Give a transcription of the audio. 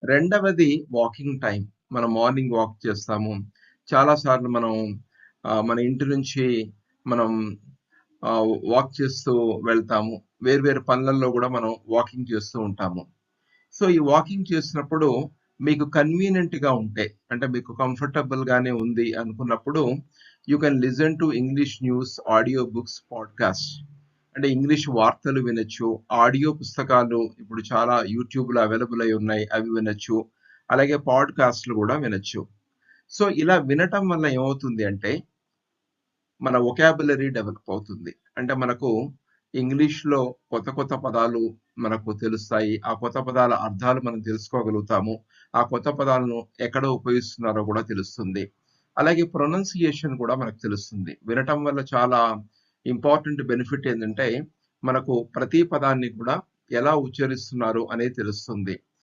రెండవది walking time. మనం morning walk చేస్తాము. చాలా సార్లు మనం మన ఇంటి నుంచి మనం వాక్ చేస్తూ వెళ్తాము. వేర్వేరు పనులలో గూడా మనం వాకింగ్ చేస్తూ ఉంటాము. సో, ఈ వాకింగ్ చేసినప్పుడు మీకు కన్వీనియంట్‌గా ఉంటే, అంటే మీకు కంఫర్టబుల్ గానే ఉంది అనుకున్నప్పుడు, you can listen to English news, audio books, podcast. అంటే ఇంగ్లీష్ వార్తలు వినొచ్చు. ఆడియో పుస్తకాలు ఇప్పుడు చాలా యూట్యూబ్‌లో అవైలబుల్ అయి ఉన్నాయి. అవి వినొచ్చు. అలాగే పాడ్‌కాస్ట్‌లు గూడా వినొచ్చు. సో, ఇలా వినటం వల్ల ఏమవుతుంది అంటే, మన వొకాబులరీ డెవలప్ అవుతుంది. అంటే మనకు ఇంగ్లీష్‌లో కొత్త కొత్త పదాలు మనకు తెలుస్తాయి. ఆ కొత్త పదాల అర్థాలు మనం తెలుసుకోగలుగుతాము. ఆ కొత్త పదాలను ఎక్కడ ఉపయోగిస్తున్నారో గూడా తెలుస్తుంది. అలాగే ప్రొనౌన్సియేషన్ గూడా మనకు తెలుస్తుంది. వినటం వల్ల చాలా ఇంపార్టెంట్ బెనిఫిట్ ఏందంటే, మనకు ప్రతి పదాన్ని కూడా ఎలా ఉచ్చరిస్తున్నారు అనేది తెలుస్తుంది.